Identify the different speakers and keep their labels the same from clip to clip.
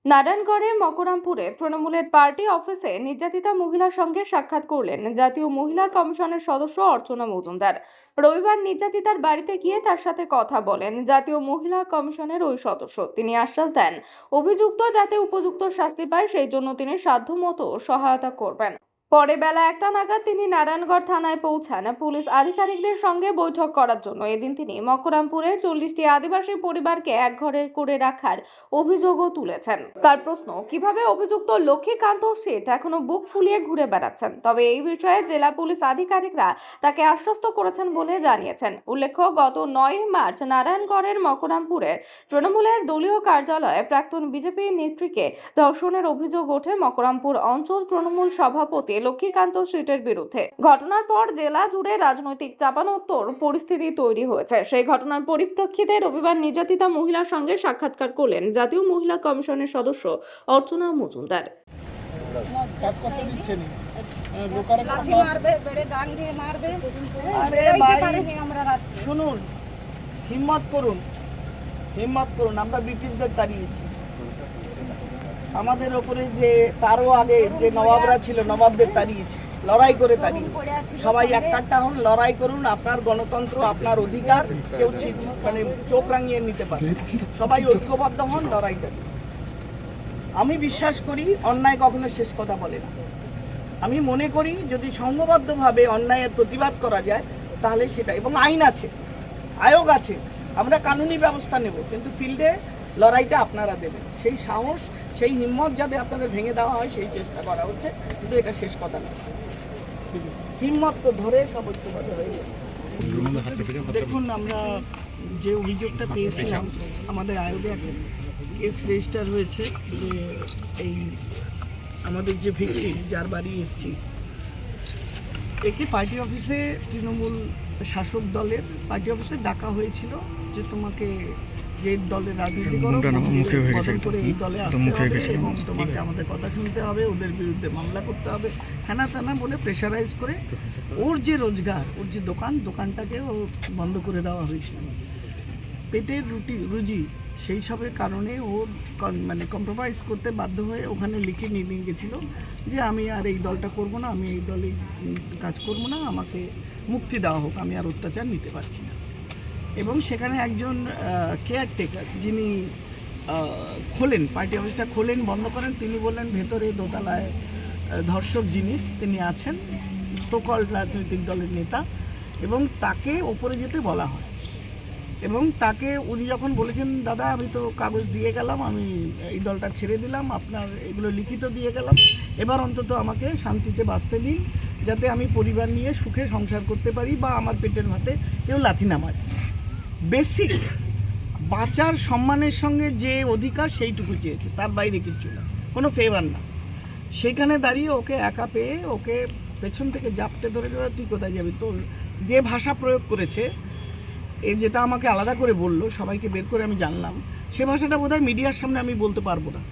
Speaker 1: নারায়ণগড়ে মকরামপুরে তৃণমূলের পার্টি অফিসে নির্যাতিতা মহিলার সঙ্গে সাক্ষাৎ করলেন জাতীয় মহিলা কমিশনের সদস্য অর্চনা মজুমদার। রবিবার নির্যাতিতার বাড়িতে গিয়ে তার সাথে কথা বলেন জাতীয় মহিলা কমিশনের ওই সদস্য। তিনি আশ্বাস দেন অভিযুক্ত যাতে উপযুক্ত শাস্তি পায় সেই জন্য তিনি সাধ্যমতো সহায়তা করবেন। পরে বেলা 1টা নাগাদ তিনি নারায়ণগড় থানায় পৌঁছান পুলিশ আধিকারিকদের সঙ্গে বৈঠক করার জন্য। এদিন তিনি মকরামপুরের 40টি আদিবাসী পরিবারকে একঘরে করে রাখার অভিযোগও তুলেছেন। তার প্রশ্ন, কিভাবে অভিযুক্ত লক্ষ্মীকান্ত শেঠ এখনো বুক ফুলিয়ে ঘুরে বেড়াচ্ছেন। তবে এই বিষয়ে জেলা পুলিশ আধিকারিকরা তাকে আশ্বস্ত করেছেন বলে জানিয়েছেন। উল্লেখ্য, গত 9 মার্চ নারায়ণগড়ের মকরামপুরের তৃণমূলের দলীয় কার্যালয়ে প্রাক্তন বিজেপি নেত্রীকে ধর্ষণের অভিযোগ ওঠে মকরামপুর অঞ্চল তৃণমূল সভাপতি লক্ষ্মীকান্ত শেঠের বিরুদ্ধে। ঘটনার পর জেলা জুড়ে রাজনৈতিক চাপানোত্তর পরিস্থিতি তৈরি হয়েছে। সেই ঘটনার পরিপ্রেক্ষিতে রবিবার নির্যাতিতা মহিলার সঙ্গে সাক্ষাৎকার করলেন জাতীয় মহিলা কমিশনের সদস্য অর্চনা মজুমদার।
Speaker 2: শুনুন, হিম্মত করুন, আমরা ব্রিটিশদের তাড়িয়েছি। আমাদের ওপরে যে তারও আগে যে নবাবরা ছিল, নবাবদের তাড়িয়েছে, লড়াই করে তাড়িয়েছে। সবাই একটা হন, লড়াই করুন, আপনার গণতন্ত্র, আপনার অধিকার কেউ মানে চোখ রাঙিয়ে নিতে পারে। সবাই ঐক্যবদ্ধ হন, লড়াই করুন। আমি বিশ্বাস করি অন্যায় কখনো শেষ কথা বলে না। আমি মনে করি যদি সংঘবদ্ধভাবে অন্যায়ের প্রতিবাদ করা যায় তাহলে সেটা, এবং আইন আছে, আয়োগ আছে, আমরা কানুনি ব্যবস্থা নেব, কিন্তু ফিল্ডে লড়াইটা আপনারা দেবেন। সেই সাহস, সেই হিম্মত যাতে আপনাদের ভেঙে দেওয়া হয় সেই চেষ্টা করা হচ্ছে, কিন্তু এটা শেষ কথা না। হিম্মত তো ধরে সব ঐক্যবদ্ধ হয়ে যাবে। দেখুন, আমরা যে অভিযোগটা পেয়েছিলাম, আমাদের আয়োগে একটা কেস রেজিস্টার হয়েছে যে এই আমাদের যে ভিকটিম যার বাড়ি এসেছি, একে পার্টি অফিসে, তৃণমূল শাসক দলের পার্টি অফিসে ডাকা হয়েছিল যে তোমাকে যে দলের রাজনীতি করো বদল করে এই দলে আসতে হবে এবং তোমাকে আমাদের কথা শুনতে হবে, ওদের বিরুদ্ধে মামলা করতে হবে, হ্যানা ত্যানা বলে প্রেশারাইজ করে ওর যে রোজগার, ওর যে দোকানটাকে ও বন্ধ করে দেওয়া হয়েছিল। পেটের রুজি সেই সবের কারণে ও মানে কম্প্রোমাইজ করতে বাধ্য হয়ে ওখানে লিখে নিয়ে গেছিলো যে আমি আর এই দলটা করব না, আমি এই দলে কাজ করব না, আমাকে মুক্তি দেওয়া হোক, আমি আর অত্যাচার নিতে পারছি না। এবং সেখানে একজন কেয়ারটেকার যিনি খোলেন, পার্টি অফিসটা খোলেন, বন্ধ করেন, তিনি বললেন ভেতরে দোতলায় ধর্ষক যিনি তিনি আছেন, সোকল রাজনৈতিক দলের নেতা, এবং তাকে ওপরে যেতে বলা হয়। এবং তাকে উনি যখন বলেছেন দাদা আমি তো কাগজ দিয়ে গেলাম, আমি এই দলটা ছেড়ে দিলাম, আপনার এগুলো লিখিত দিয়ে গেলাম, এবার অন্তত আমাকে শান্তিতে বাঁচতে দিন, যাতে আমি পরিবার নিয়ে সুখে সংসার করতে পারি বা আমার পেটের ভাতে কেউ লাথি না মারে। বেসিক বাঁচার সম্মানের সঙ্গে যে অধিকার সেইটুকু চেয়েছে, তার বাইরে কিচ্ছু না, কোনো ফেভার না। সেখানে দাঁড়িয়ে ওকে একা পেয়ে ওকে পেছন থেকে জাপটে ধরে তুই কোথায় যাবি, তোর যে ভাষা প্রয়োগ করেছে, এ যেটা আমাকে আলাদা করে বললো, সবাইকে বের করে আমি জানলাম, সে ভাষাটা বোধহয় মিডিয়ার সামনে আমি বলতে পারবো না।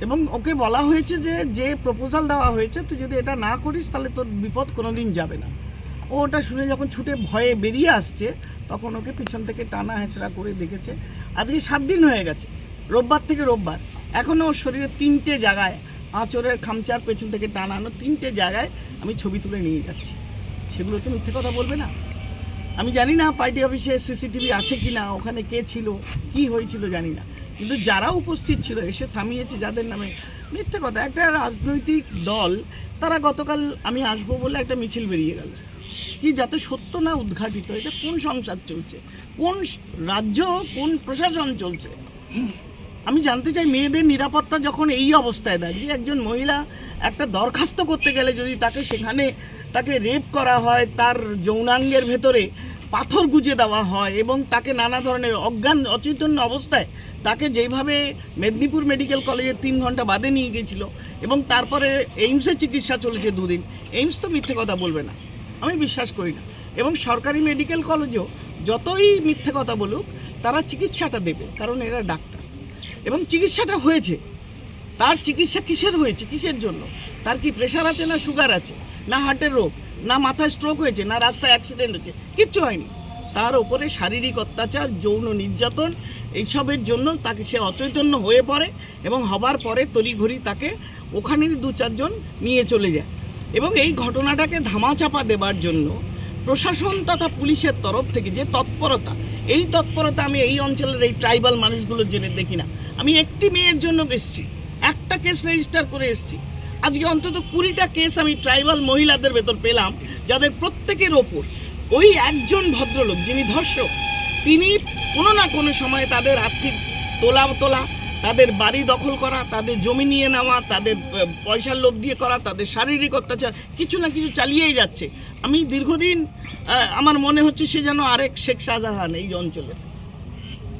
Speaker 2: এবং ওকে বলা হয়েছে যে প্রপোজাল দেওয়া হয়েছে, তুই যদি এটা না করিস তাহলে তোর বিপদ কোনোদিন যাবে না। ও ওটা শুনে যখন ছুটে ভয়ে বেরিয়ে আসছে, তখন ওকে পিছন থেকে টানা হেঁচড়া করে দেখেছে। আজকে 7 দিন হয়ে গেছে, রোববার থেকে রোববার, এখনও ওর শরীরে 3টে জায়গায় আঁচড়ের খামচার পেছন থেকে টানানো 3টে জায়গায় আমি ছবি তুলে নিয়ে যাচ্ছি। সেগুলো তো মিথ্যে কথা বলবে না। আমি জানি না পার্টি অফিসে সিসিটিভি আছে কি না, ওখানে কে ছিল, কি হয়েছিল জানি না, কিন্তু যারা উপস্থিত ছিল এসে থামিয়েছে যাদের নামে মিথ্যে কথা। একটা রাজনৈতিক দল, তারা গতকাল আমি আসবো বলে একটা মিছিল বেরিয়ে গেল, কি যাতে সত্য না উদ্ঘাটিত। এটা কোন সংসার চলছে, কোন রাজ্য, কোন প্রশাসন চলছে? আমি জানতে চাই, মেয়েদের নিরাপত্তা যখন এই অবস্থায় দাঁড়িয়ে, একজন মহিলা একটা দরখাস্ত করতে গেলে যদি তাকে রেপ করা হয়, তার যৌনাঙ্গের ভেতরে পাথর গুজে দেওয়া হয় এবং তাকে নানা ধরনের অজ্ঞান অচেতন্য অবস্থায় তাকে যেভাবে মেদিনীপুর মেডিকেল কলেজে 3 ঘন্টা বাদে নিয়ে গিয়েছিল এবং তারপরে এইমসে চিকিৎসা চলেছে 2 দিন, এইমস তো মিথ্যে কথা বলবে না, আমি বিশ্বাস করি না। এবং সরকারি মেডিকেল কলেজও যতই মিথ্যে কথা বলুক, তারা চিকিৎসাটা দেবে, কারণ এরা ডাক্তার। এবং চিকিৎসাটা হয়েছে, তার চিকিৎসা কিসের হয়েছে, কিসের জন্য? তার কি প্রেশার আছে, না সুগার আছে, না হার্টের রোগ, না মাথায় স্ট্রোক হয়েছে, না রাস্তায় অ্যাক্সিডেন্ট হয়েছে, কিচ্ছু হয়নি। তার উপরে শারীরিক অত্যাচার, যৌন নির্যাতন এইসবের জন্য তাকে সে অচৈতন্য হয়ে পড়ে এবং হবার পরে তড়িঘড়ি তাকে ওখানের 2-4 জন নিয়ে চলে যায়। এবং এই ঘটনাটাকে ধামাচাপা দেবার জন্য প্রশাসন তথা পুলিশের তরফ থেকে যে তৎপরতা, এই তৎপরতা আমি এই অঞ্চলের এই ট্রাইবাল মানুষগুলোর জন্য দেখি না। আমি একটি মেয়ের জন্য এসেছি, একটা কেস রেজিস্টার করে এসেছি। আজকে অন্তত 20টা কেস আমি ট্রাইবাল মহিলাদের ভেতর পেলাম, যাদের প্রত্যেকের ওপর ওই একজন ভদ্রলোক যিনি ধর্ষক, তিনি কোনো না কোনো সময় তাদের আর্থিক তোলা, তাদের বাড়ি দখল করা, তাদের জমি নিয়ে নেওয়া, তাদের পয়সার লোভ দিয়ে করা, তাদের শারীরিক অত্যাচার কিছু না কিছু চালিয়েই যাচ্ছে। আমি দীর্ঘদিন আমার মনে হচ্ছে সে যেন আরেক শেখ শাহজাহান এই অঞ্চলের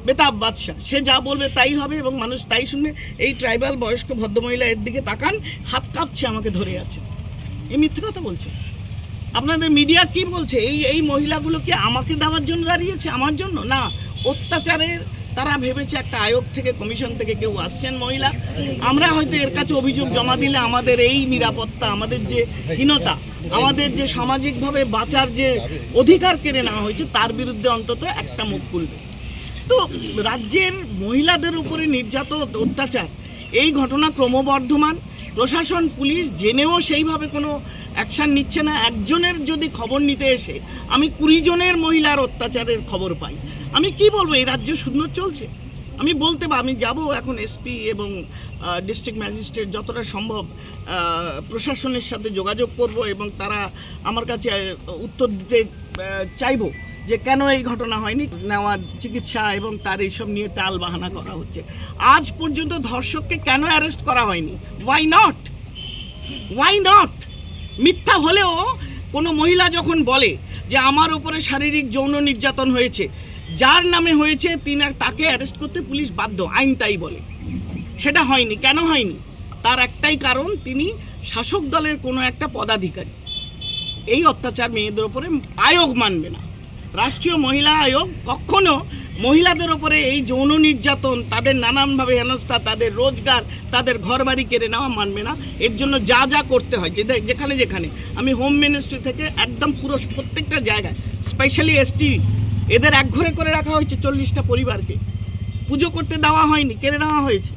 Speaker 2: বেতাব বাদশাহ। সে যা বলবে তাই হবে এবং মানুষ তাই শুনবে। এই ট্রাইবাল বয়স্ক ভদ্রমহিলা এর দিকে তাকান, হাত কাঁপছে, আমাকে ধরে আছে। এই মিথ্যে কথা বলছে। আপনাদের মিডিয়া কি বলছে? এই মহিলাগুলো কি আমাকে দেওয়ার জন্য দাঁড়িয়েছে? আমার জন্য না। অত্যাচারের তারা ভেবেছে একটা আয়োগ থেকে, কমিশন থেকে কেউ আসছেন মহিলা, আমরা হয়তো এর কাছে অভিযোগ জমা দিলে আমাদের এই নিরাপত্তা, আমাদের যে হীনতা, আমাদের যে সামাজিকভাবে বাঁচার যে অধিকার কেড়ে নেওয়া হয়েছে, তার বিরুদ্ধে অন্তত একটা মুখ খুলবে। তো রাজ্যের মহিলাদের উপরে নির্যাতন, অত্যাচার, এই ঘটনা ক্রমবর্ধমান। প্রশাসন, পুলিশ জেনেও সেইভাবে কোনো অ্যাকশান নিচ্ছে না। একজনের যদি খবর নিতে এসে আমি 20 জনের মহিলার অত্যাচারের খবর পাই, আমি কি বলবো? এই রাজ্য সুন্দর চলছে? আমি বলতে আমি যাব এখন এসপি এবং ডিস্ট্রিক্ট ম্যাজিস্ট্রেট যতটা সম্ভব প্রশাসনের সাথে যোগাযোগ করব এবং তারা আমার কাছে উত্তর দিতে চাইবো যে কেন এই ঘটনা হয়নি। নেওয়া চিকিৎসা এবং তার এইসব নিয়ে টাল বাহানা করা হচ্ছে। আজ পর্যন্ত ধর্ষককে কেন অ্যারেস্ট করা হয়নি? Why not? মিথ্যা হলেও কোনো মহিলা যখন বলে যে আমার উপরে শারীরিক যৌন নির্যাতন হয়েছে, যার নামে হয়েছে তাকে অ্যারেস্ট করতে পুলিশ বাধ্য, আইন তাই বলে। সেটা হয়নি। কেন হয়নি? তার একটাই কারণ, তিনি শাসক দলের কোনো একটা পদাধিকারী। এই অত্যাচার মেয়েদের উপরে আয়োগ মানবে না। রাষ্ট্রীয় মহিলা আয়োগ কখনো মহিলাদের উপরে এই যৌন নির্যাতন, তাদের নানানভাবে হেনস্থা, তাদের রোজগার, তাদের ঘরবাড়ি কেড়ে নেওয়া মানবে না। এর জন্য যা যা করতে হয়, যেখানে আমি হোম মিনিস্ট্রি থেকে একদম পুরো প্রত্যেকটা জায়গায়, স্পেশালি এসটি, এদের একঘরে করে রাখা হয়েছে। 40টা পরিবারকে পুজো করতে দেওয়া হয়নি, কেড়ে নেওয়া হয়েছে।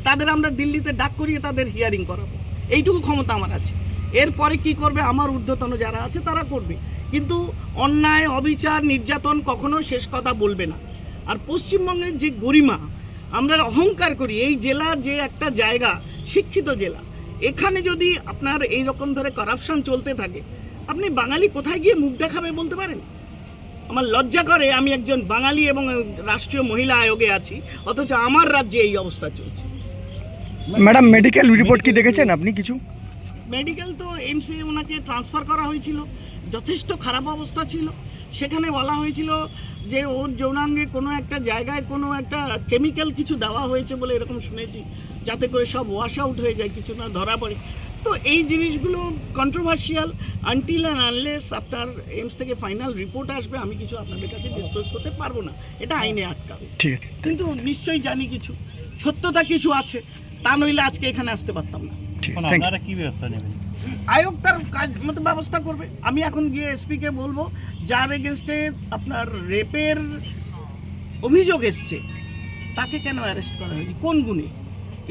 Speaker 2: তাদের আমরা দিল্লিতে ডাক করিয়ে তাদের হিয়ারিং করাবো, এইটুকু ক্ষমতা আমার আছে। এরপরে কি করবে আমার ঊর্ধ্বতন যারা আছে তারা করবে, কিন্তু অন্যায়, অবিচার, নির্যাতন কখনো শেষ কথা বলবে না। আর পশ্চিমবঙ্গের যে গরিমা, আমরা অহংকার করি, এই জেলা যে একটা জায়গা, শিক্ষিত জেলা, এখানে যদি আপনার এই রকম ধরে করাপশন চলতে থাকে, আপনি বাঙালি কোথায় গিয়ে মুখ দেখাবে বলতে পারেন? আমার লজ্জা করে, আমি একজন বাঙালি এবং রাষ্ট্রীয় মহিলা আয়োগে আছি, অথচ আমার রাজ্যে এই অবস্থা চলছে।
Speaker 3: ম্যাডাম, মেডিকেল রিপোর্ট কি দেখেছেন আপনি কিছু?
Speaker 2: মেডিকেল তো এইমসে ওনাকে ট্রান্সফার করা হয়েছিল, যথেষ্ট খারাপ অবস্থা ছিল। সেখানে বলা হয়েছিল যে ওর যৌনাঙ্গে কোনো একটা জায়গায় কোনো একটা কেমিক্যাল কিছু দেওয়া হয়েছে বলে এরকম শুনেছি, যাতে করে সব ওয়াশ আউট হয়ে যায়, কিছু না ধরা পড়ে। তো এই জিনিসগুলো কন্ট্রোভার্সিয়াল। আনটিল অ্যান্ড আনলেস আপনার এইমস থেকে ফাইনাল রিপোর্ট আসবে, আমি কিছু আপনাদের কাছে ডিসক্লোজ করতে পারবো না, এটা আইনে আটকাবে।
Speaker 3: ঠিক আছে,
Speaker 2: কিন্তু নিশ্চয়ই জানি কিছু সত্যতা কিছু আছে, তা নইলে আজকে এখানে আসতে পারতাম না।
Speaker 4: আপনারা কি ব্যবস্থা নেবেন?
Speaker 2: আয়োগ তার কাজ মতো ব্যবস্থা করবে। আমি এখন গিয়ে এসপিকে বলবো, যার এগেনস্টে আপনার রেপের অভিযোগ এসছে, তাকে কেন অ্যারেস্ট করা হয়নি? কোন গুণে?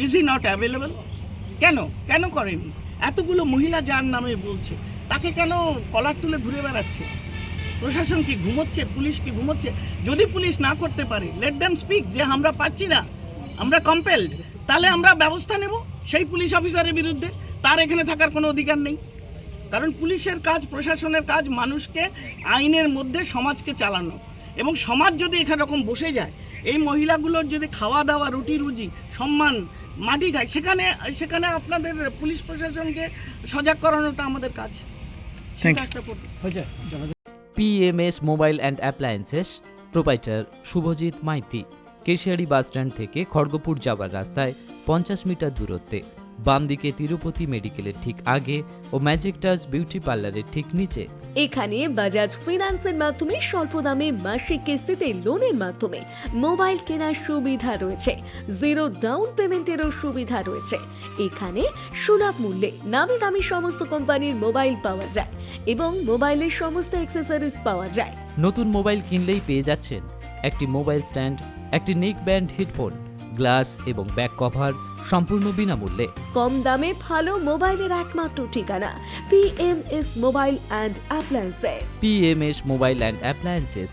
Speaker 2: Is he not available? কেন করেনি? এতগুলো মহিলা যার নামে বলছে, তাকে কেন কলার তুলে ঘুরে বেড়াচ্ছে? প্রশাসন কি ঘুমোচ্ছে? পুলিশ কি ঘুমোচ্ছে? যদি পুলিশ না করতে পারে, লেট দেম স্পিক যে আমরা পারছি না, আমরা কম্পেলড, তাহলে আমরা ব্যবস্থা নেব সেই পুলিশ অফিসারের বিরুদ্ধে। তার এখানে থাকার কোনো অধিকার নেই, কারণ পুলিশের কাজ, প্রশাসনের কাজ মানুষকে আইনের মধ্যে সমাজকে চালানো। এবং সমাজ যদি এখানে রকম বসে যায়, এই মহিলাগুলোর যদি খাওয়া দাওয়া, রুটি রুজি, সম্মান মাটি খায়, সেখানে আপনাদের পুলিশ প্রশাসনকে সজাগ করানোটা আমাদের কাজ। সেটা একটা করবে।
Speaker 5: PMS mobile and appliances proprietor Subhajit Maity, Keshiary bus stand থেকে খড়গপুর যাওয়ার রাস্তায় 50 মিটার দূরত্বে। বাম দিকে তিরুপতি মেডিকেলের ঠিক আগে ও ম্যাজিক টাচ বিউটি পার্লারের ঠিক নিচে।
Speaker 6: এখানে বাজাজ ফিন্যান্সের মাধ্যমে স্বল্প দামে মাসিক কিস্তিতে লোনের মাধ্যমে মোবাইল কেনার সুবিধা রয়েছে, জিরো ডাউন পেমেন্টেরও সুবিধা রয়েছে। এখানে সুলভ মূল্যে নামি দামি সমস্ত কোম্পানির মোবাইল পাওয়া যায় এবং মোবাইলের সমস্ত অ্যাক্সেসরিজ পাওয়া যায়।
Speaker 5: নতুন মোবাইল কিনলেই পেয়ে যাচ্ছেন একটি মোবাইল স্ট্যান্ড, একটি নেক ব্যান্ড হেডফোন, গ্লাস এবং ব্যাক কভার সম্পূর্ণ বিনামূল্যে।
Speaker 6: কম দামে ভালো মোবাইলের একমাত্র ঠিকানা PMS mobile and appliances.
Speaker 5: PMS mobile and appliances.